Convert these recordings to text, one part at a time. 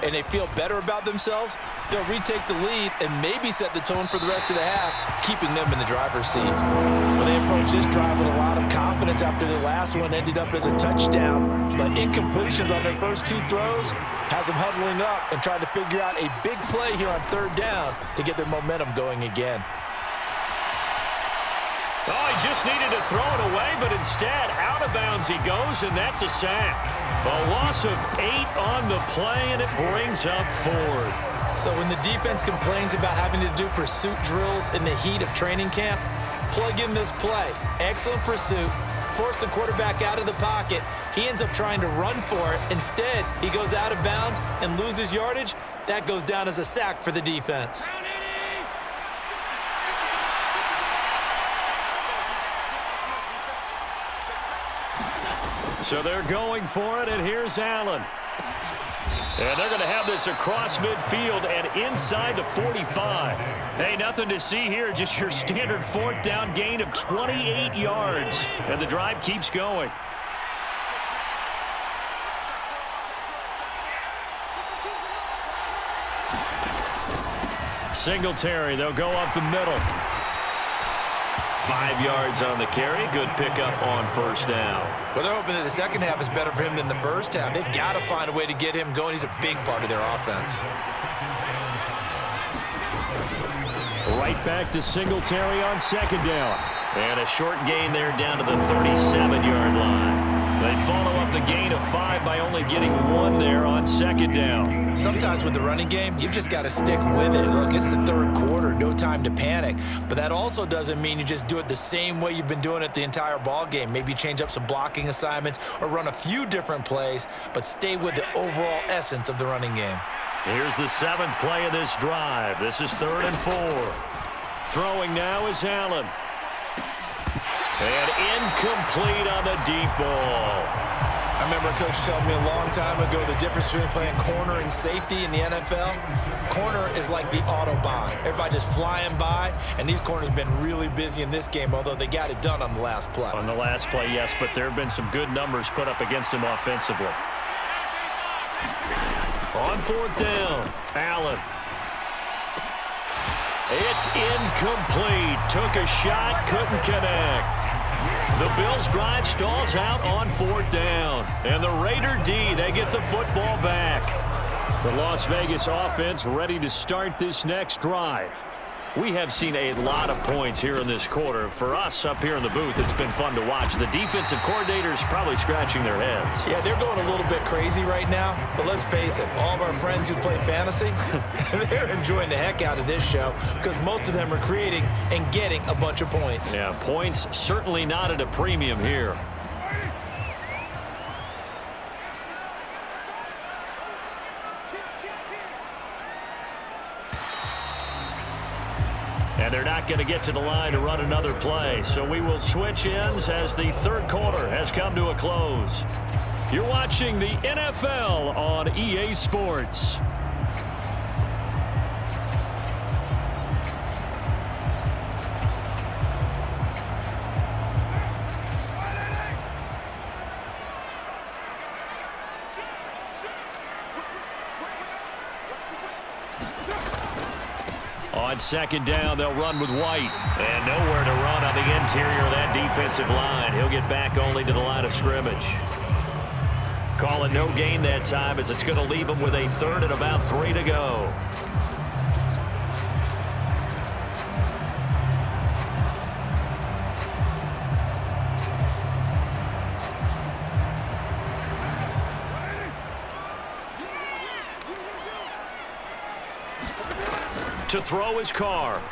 and they feel better about themselves, they'll retake the lead and maybe set the tone for the rest of the half, keeping them in the driver's seat. Well, they approach this drive with a lot of confidence after their last one ended up as a touchdown, but incompletions on their first 2 throws has them huddling up and trying to figure out a big play here on 3rd down to get their momentum going again. Oh, he just needed to throw it away, but instead, out of bounds he goes, and that's a sack. A loss of 8 on the play, and it brings up 4th. So when the defense complains about having to do pursuit drills in the heat of training camp, plug in this play. Excellent pursuit. Force the quarterback out of the pocket. He ends up trying to run for it. Instead, he goes out of bounds and loses yardage. That goes down as a sack for the defense. So they're going for it, and here's Allen. And they're going to have this across midfield and inside the 45. Hey, nothing to see here, just your standard 4th down gain of 28 yards. And the drive keeps going. Singletary, they'll go up the middle. 5 yards on the carry. Good pickup on 1st down. Well, they're hoping that the second half is better for him than the first half. They've got to find a way to get him going. He's a big part of their offense. Right back to Singletary on 2nd down. And a short gain there down to the 37-yard line. They follow up the gain of 5 by only getting 1 there on 2nd down. Sometimes with the running game, you've just got to stick with it. Look, it's the 3rd quarter, no time to panic. But that also doesn't mean you just do it the same way you've been doing it the entire ball game. Maybe change up some blocking assignments or run a few different plays, but stay with the overall essence of the running game. Here's the 7th play of this drive. This is 3rd and 4. Throwing now is Allen. And incomplete on the deep ball. I remember a coach telling me a long time ago the difference between playing corner and safety in the NFL. Corner is like the Autobahn. Everybody just flying by, and these corners have been really busy in this game, although they got it done on the last play. On the last play, yes, but there have been some good numbers put up against them offensively. On 4th down, Allen. It's incomplete. Took a shot, couldn't connect. The Bills' drive stalls out on 4th down. And the Raider D, they get the football back. The Las Vegas offense ready to start this next drive. We have seen a lot of points here in this quarter. For us up here in the booth, it's been fun to watch. The defensive coordinators probably scratching their heads. Yeah, they're going a little bit crazy right now. But let's face it, all of our friends who play fantasy, they're enjoying the heck out of this show because most of them are creating and getting a bunch of points. Yeah, points certainly not at a premium here. And they're not going to get to the line to run another play. So we will switch ends as the 3rd quarter has come to a close. You're watching the NFL on EA Sports. On 2nd down, they'll run with White. And nowhere to run on the interior of that defensive line. He'll get back only to the line of scrimmage. Call it no gain that time as it's going to leave him with a 3rd and about 3 to go. To throw his car.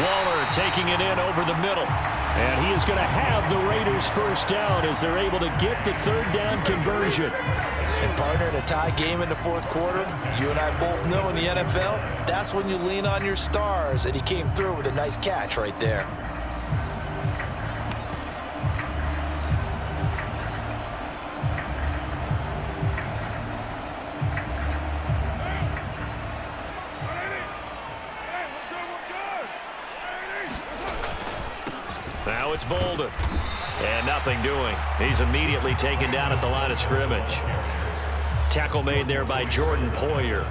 Waller taking it in over the middle. And he is going to have the Raiders 1st down as they're able to get the 3rd down conversion. And partner, in a tie game in the 4th quarter, you and I both know in the NFL, that's when you lean on your stars. And he came through with a nice catch right there. Now it's Bolden. And nothing doing. He's immediately taken down at the line of scrimmage. Tackle made there by Jordan Poyer.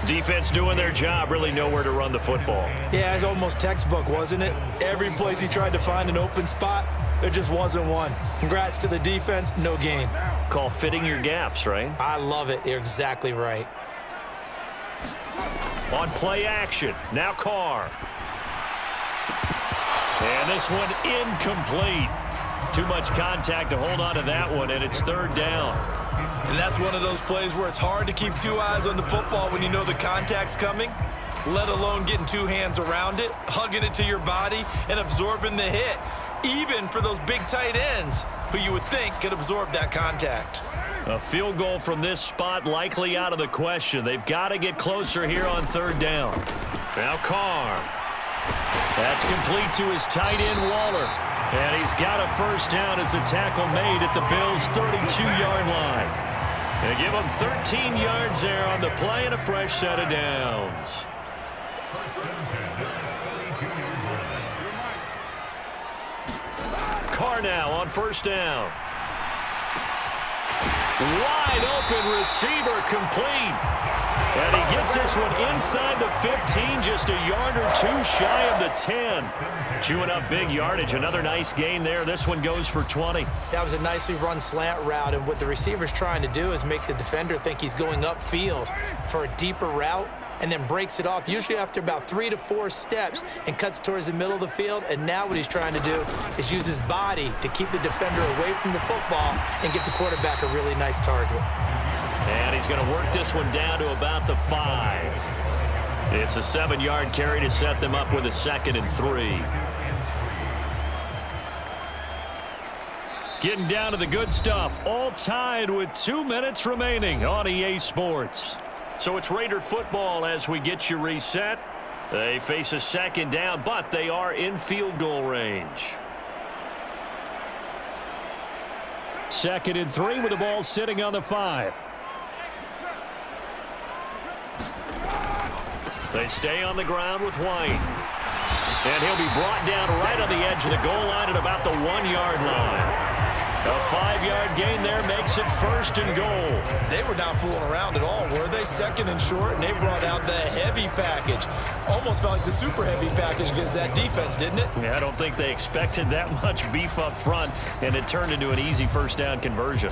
Defense doing their job, really nowhere to run the football. Yeah, it's almost textbook, wasn't it? Every place he tried to find an open spot, there just wasn't one. Congrats to the defense, no gain. Call fitting your gaps, right? I love it. You're exactly right. On play action, now Carr. And this one incomplete. Too much contact to hold on to that one, and it's third down. And that's one of those plays where it's hard to keep two eyes on the football when you know the contact's coming, let alone getting two hands around it, hugging it to your body, and absorbing the hit, even for those big tight ends who you would think could absorb that contact. A field goal from this spot likely out of the question. They've got to get closer here on third down. Now Carr. That's complete to his tight end, Waller. And he's got a first down as the tackle made at the Bills' 32-yard line. They give him 13 yards there on the play and a fresh set of downs. Carr now on first down. Wide open receiver complete. And he gets this one inside the 15, just a yard or two shy of the 10. Chewing up big yardage. Another nice gain there. This one goes for 20. That was a nicely run slant route, and what the receiver's trying to do is make the defender think he's going upfield for a deeper route, and then breaks it off, usually after about 3 to 4 steps, and cuts towards the middle of the field. And now what he's trying to do is use his body to keep the defender away from the football and get the quarterback a really nice target. And he's going to work this one down to about the 5. It's a 7-yard carry to set them up with a 2nd and 3. Getting down to the good stuff. All tied with 2 minutes remaining on EA Sports. So it's Raider football as we get you reset. They face a 2nd down, but they are in field goal range. 2nd and 3 with the ball sitting on the 5. They stay on the ground with White. And he'll be brought down right on the edge of the goal line at about the 1-yard line. A 5-yard gain there makes it 1st and goal. They were not fooling around at all, were they? 2nd and short, and they brought out the heavy package. Almost felt like the super heavy package against that defense, didn't it? Yeah, I don't think they expected that much beef up front, and it turned into an easy first down conversion.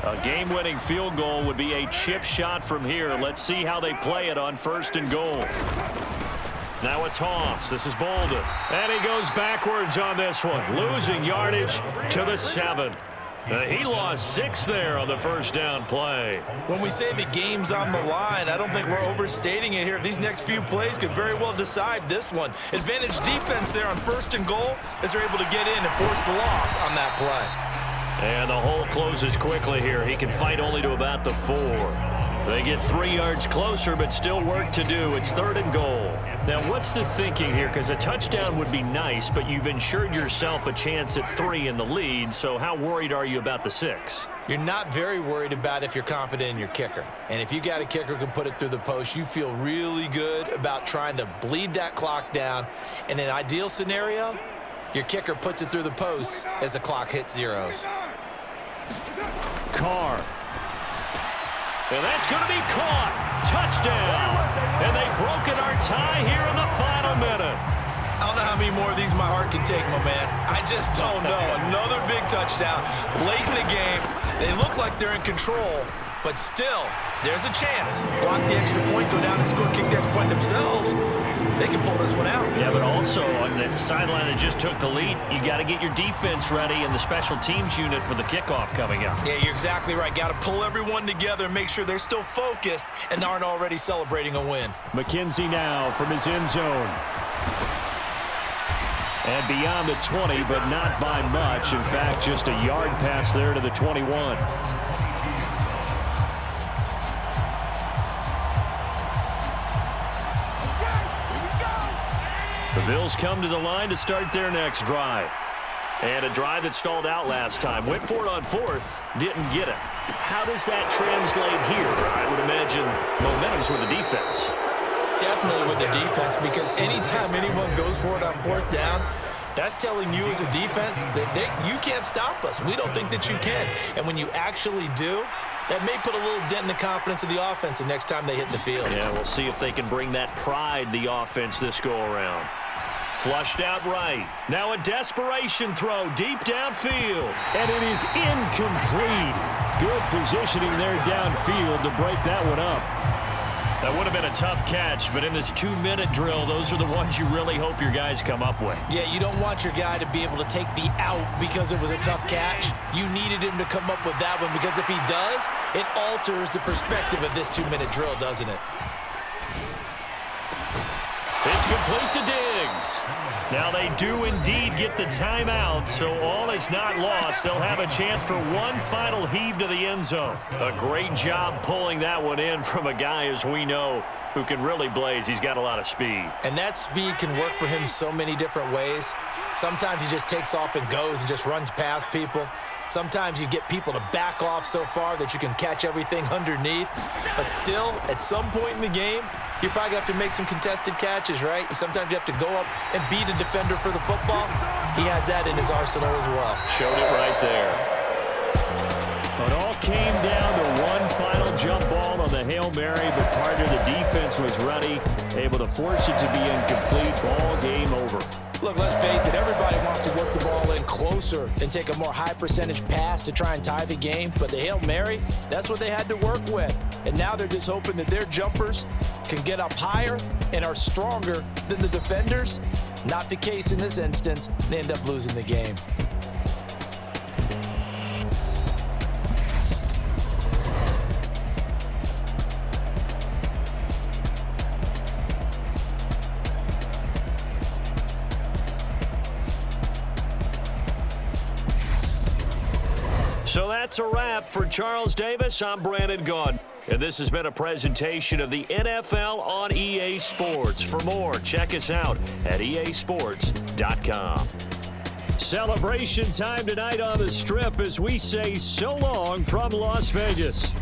A game-winning field goal would be a chip shot from here. Let's see how they play it on 1st and goal. Now a toss. This is Bolden. And he goes backwards on this one, losing yardage to the 7. He lost 6 there on the first down play. When we say the game's on the line, I don't think we're overstating it here. These next few plays could very well decide this one. Advantage defense there on 1st and goal as they're able to get in and force the loss on that play. And the hole closes quickly here. He can fight only to about the 4. They get 3 yards closer, but still work to do. It's 3rd and goal. Now, what's the thinking here? Because a touchdown would be nice, but you've ensured yourself a chance at 3 in the lead, so how worried are you about the 6? You're not very worried about if you're confident in your kicker. And if you got a kicker who can put it through the post, you feel really good about trying to bleed that clock down. In an ideal scenario, your kicker puts it through the post as the clock hits zeros. Carr. And that's going to be caught. Touchdown. And they've broken our tie here in the final minute. I don't know how many more of these my heart can take, my man. I just don't know. Another big touchdown late in the game. They look like they're in control, but still, there's a chance. Block the extra point, go down and score, kick the extra point themselves. They can pull this one out. Yeah, but also on the sideline that just took the lead, you got to get your defense ready and the special teams unit for the kickoff coming up. Yeah, you're exactly right. Got to pull everyone together and make sure they're still focused and aren't already celebrating a win. McKenzie now from his end zone. And beyond the 20, but not by much. In fact, just a yard pass there to the 21. The Bills come to the line to start their next drive. And a drive that stalled out last time. Went for it on 4th, didn't get it. How does that translate here? I would imagine momentum's with the defense. definitely with the defense, because anytime anyone goes for it on fourth down, that's telling you as a defense that you can't stop us. We don't think that you can. And when you actually do, that may put a little dent in the confidence of the offense the next time they hit the field. Yeah, we'll see if they can bring that pride, the offense, this go-around. Flushed out right. Now a desperation throw deep downfield. And it is incomplete. Good positioning there downfield to break that one up. That would have been a tough catch, but in this 2-minute drill, those are the ones you really hope your guys come up with. Yeah, you don't want your guy to be able to take the out because it was a tough catch. You needed him to come up with that one, because if he does, it alters the perspective of this 2-minute drill, doesn't it? It's complete to Diggs. Now they do indeed get the timeout, so all is not lost. They'll have a chance for one final heave to the end zone. A great job pulling that one in from a guy, as we know, who can really blaze. He's got a lot of speed. And that speed can work for him so many different ways. Sometimes he just takes off and goes and just runs past people. Sometimes you get people to back off so far that you can catch everything underneath. But still, at some point in the game, you probably have to make some contested catches, right? Sometimes you have to go up and beat a defender for the football. He has that in his arsenal as well. Showed it right there. It all came down to one final jump ball on the Hail Mary, but partner, the defense was ready, able to force it to be incomplete. Ball game over. Look, let's face it, everybody wants to work the ball in closer and take a more high-percentage pass to try and tie the game. But the Hail Mary, that's what they had to work with. And now they're just hoping that their jumpers can get up higher and are stronger than the defenders. Not the case in this instance. They end up losing the game. So that's a wrap for Charles Davis. I'm Brandon Gaudin. And this has been a presentation of the NFL on EA Sports. For more, check us out at easports.com. Celebration time tonight on the Strip as we say so long from Las Vegas.